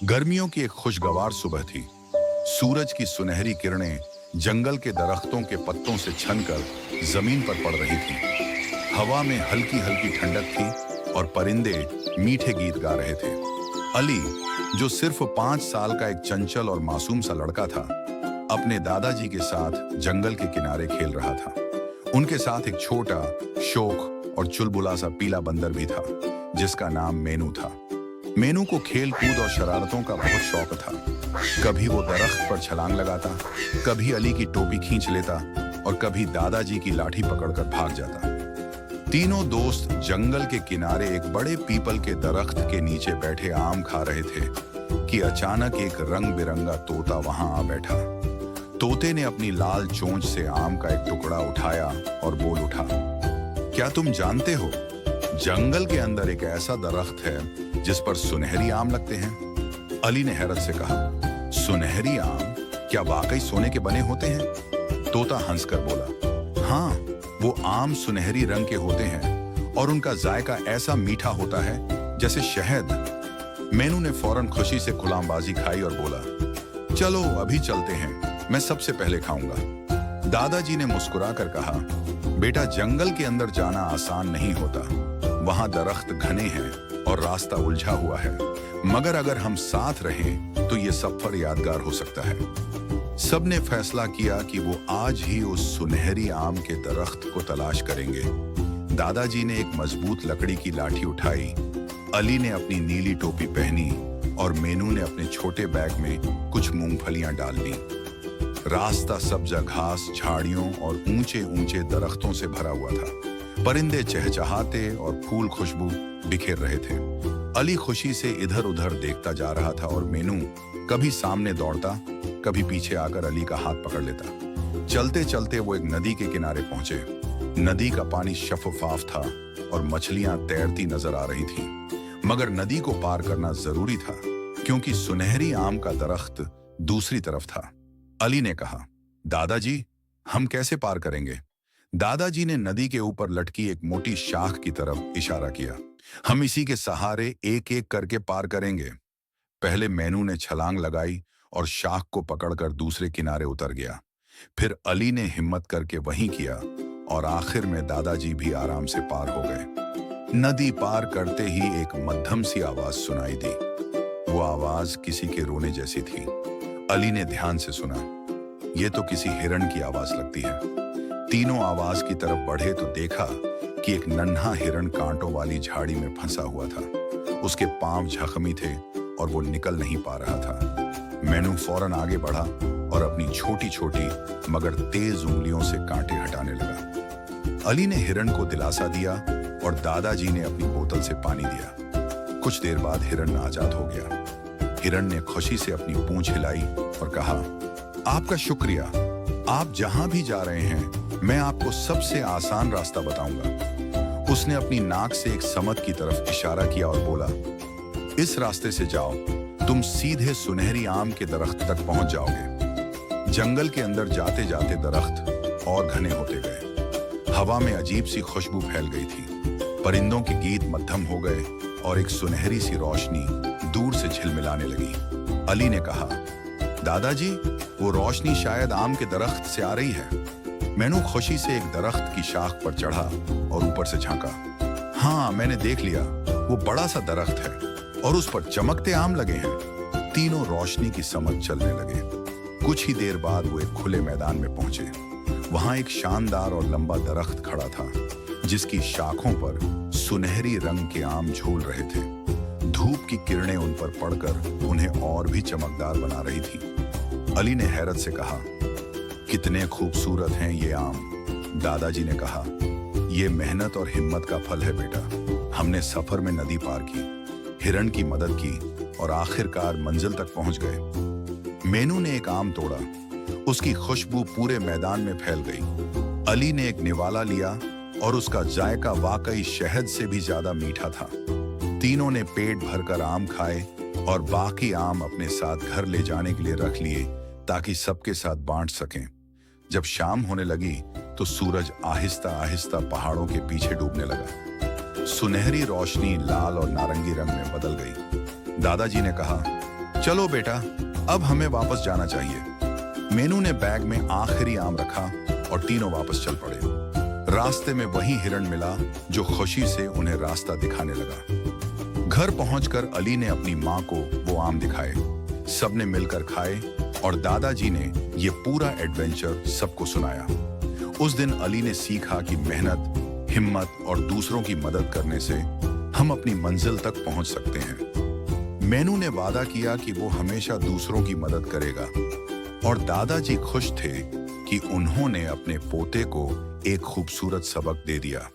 गर्मियों की एक खुशगवार सुबह थी। सूरज की सुनहरी किरणें जंगल के दरख्तों के पत्तों से छनकर जमीन पर पड़ रही थी। हवा में हल्की हल्की ठंडक थी और परिंदे मीठे गीत गा रहे थे। अली, जो सिर्फ 5 साल का एक चंचल और मासूम सा लड़का था, अपने दादाजी के साथ जंगल के किनारे खेल रहा था। उनके साथ एक छोटा, शोख और चुलबुला सा पीला बंदर भी था, जिसका नाम मेनू था। मेनू को खेल कूद और शरारतों का बहुत शौक था। कभी वो दरख्त पर छलांग लगाता, कभी अली की टोपी खींच लेता और कभी दादाजी की लाठी पकड़कर भाग जाता। तीनों दोस्त जंगल के किनारे एक बड़े पीपल के दरख्त के नीचे बैठे आम खा रहे थे कि अचानक एक रंग बिरंगा तोता वहां आ बैठा। तोते ने अपनी लाल चोंच से आम का एक टुकड़ा उठाया और बोल उठा, क्या तुम जानते हो, जंगल के अंदर एक ऐसा दरख्त है जिस पर सुनहरी आम लगते हैं? अली ने हैरत से कहा, सुनहरी आम? क्या वाकई सोने के बने होते हैं? तोता हंसकर बोला, हाँ, वो आम सुनहरी रंग के होते हैं और उनका जायका ऐसा मीठा होता है जैसे शहद। मेनू ने फौरन खुशी से गुलामबाजी खाई और बोला, चलो अभी चलते हैं, मैं सबसे पहले खाऊंगा। दादाजी ने मुस्कुराकर कहा, बेटा, जंगल के अंदर जाना आसान नहीं होता। वहां दरख्त घने हैं और रास्ता उलझा हुआ है, मगर अगर हम साथ रहें तो ये सफर यादगार हो सकता है। सबने फैसला किया कि वो आज ही उस सुनहरी आम के दरख्त को तलाश करेंगे। दादाजी ने एक मजबूत लकड़ी की लाठी उठाई, अली ने अपनी नीली टोपी पहनी और मेनू ने अपने छोटे बैग में कुछ मूंगफलियां डाल ली। रास्ता सब्ज घास, झाड़ियों और ऊंचे ऊंचे दरख्तों से भरा हुआ था। परिंदे चहचहाते और फूल खुशबू बिखेर रहे थे। अली खुशी से इधर उधर देखता जा रहा था और मेनू कभी सामने दौड़ता, कभी पीछे आकर अली का हाथ पकड़ लेता। चलते चलते वो एक नदी के किनारे पहुंचे। नदी का पानी शफाफ था और मछलियां तैरती नजर आ रही थीं। मगर नदी को पार करना जरूरी था, क्योंकि सुनहरी आम का दरख्त दूसरी तरफ था। अली ने कहा, दादाजी, हम कैसे पार करेंगे? दादाजी ने नदी के ऊपर लटकी एक मोटी शाख की तरफ इशारा किया। हम इसी के सहारे एक एक करके पार करेंगे। पहले मेनू ने छलांग लगाई और शाख को पकड़कर दूसरे किनारे उतर गया। फिर अली ने हिम्मत करके वहीं किया और आखिर में दादाजी भी आराम से पार हो गए। नदी पार करते ही एक मध्यम सी आवाज सुनाई दी। वो आवाज किसी के रोने जैसी थी। अली ने ध्यान से सुना। ये तो किसी हिरण की आवाज लगती है। तीनों आवाज की तरफ बढ़े तो देखा कि एक नन्हा हिरण कांटों वाली झाड़ी में फंसा हुआ था। उसके पांव जख्मी थे और वो निकल नहीं पा रहा था। मेनू फौरन आगे बढ़ा और अपनी छोटी छोटी मगर तेज उंगलियों से कांटे हटाने लगा। अली ने हिरण को दिलासा दिया और दादाजी ने अपनी बोतल से पानी दिया। कुछ देर बाद हिरण आजाद हो गया। हिरण ने खुशी से अपनी पूंछ हिलाई और कहा, आपका शुक्रिया। आप जहां भी जा रहे हैं, मैं आपको सबसे आसान रास्ता बताऊंगा। उसने अपनी नाक से एक समत की तरफ इशारा किया और बोला, इस रास्ते से जाओ, तुम सीधे सुनहरी आम के दरख्त तक पहुंच जाओगे। जंगल के अंदर जाते जाते दरख्त और घने होते गए। हवा में अजीब सी खुशबू फैल गई थी। परिंदों के गीत मद्धम हो गए और एक सुनहरी सी रोशनी दूर से झिलमिलाने लगी। अली ने कहा, दादाजी, वो रोशनी शायद आम के दरख्त से आ रही है। मेनू खुशी से एक दरख्त की शाख पर चढ़ा और ऊपर से झांका। हाँ, मैंने देख लिया, वो बड़ा सा दरख्त है और उस पर चमकते आम लगे हैं। तीनों रोशनी की समझ चलने लगे। कुछ ही देर बाद वो एक खुले मैदान में पहुंचे। वहां एक शानदार और लंबा दरख्त खड़ा था, जिसकी शाखों पर सुनहरी रंग के आम झूल रहे थे। धूप की किरणें उन पर पड़कर उन्हें और भी चमकदार बना रही थी। अली ने हैरत से कहा, कितने खूबसूरत हैं ये आम। दादाजी ने कहा, ये मेहनत और हिम्मत का फल है बेटा। हमने सफर में नदी पार की, हिरण की मदद की और आखिरकार मंजिल तक पहुंच गए। मेनू ने एक आम तोड़ा। उसकी खुशबू पूरे मैदान में फैल गई। अली ने एक निवाला लिया और उसका जायका वाकई शहद से भी ज्यादा मीठा था। तीनों ने पेट भरकर आम खाए और बाकी आम अपने साथ घर ले जाने के लिए रख लिए, ताकि सबके साथ बांट सकें। जब शाम होने लगी तो सूरज आहिस्ता आहिस्ता पहाड़ों के पीछे डूबने लगा। सुनहरी रोशनी लाल और नारंगी रंग में बदल गई। दादाजी ने कहा, चलो बेटा, अब हमें वापस जाना चाहिए। मेनू ने बैग में आखिरी आम रखा और तीनों वापस चल पड़े। रास्ते में वही हिरण मिला जो खुशी से उन्हें रास्ता दिखाने लगा। घर पहुंचकर अली ने अपनी माँ को वो आम दिखाए। सबने मिलकर खाए और दादाजी ने ये पूरा एडवेंचर सबको सुनाया। उस दिन अली ने सीखा कि मेहनत, हिम्मत और दूसरों की मदद करने से हम अपनी मंजिल तक पहुंच सकते हैं। मेनू ने वादा किया कि वो हमेशा दूसरों की मदद करेगा और दादाजी खुश थे कि उन्होंने अपने पोते को एक खूबसूरत सबक दे दिया।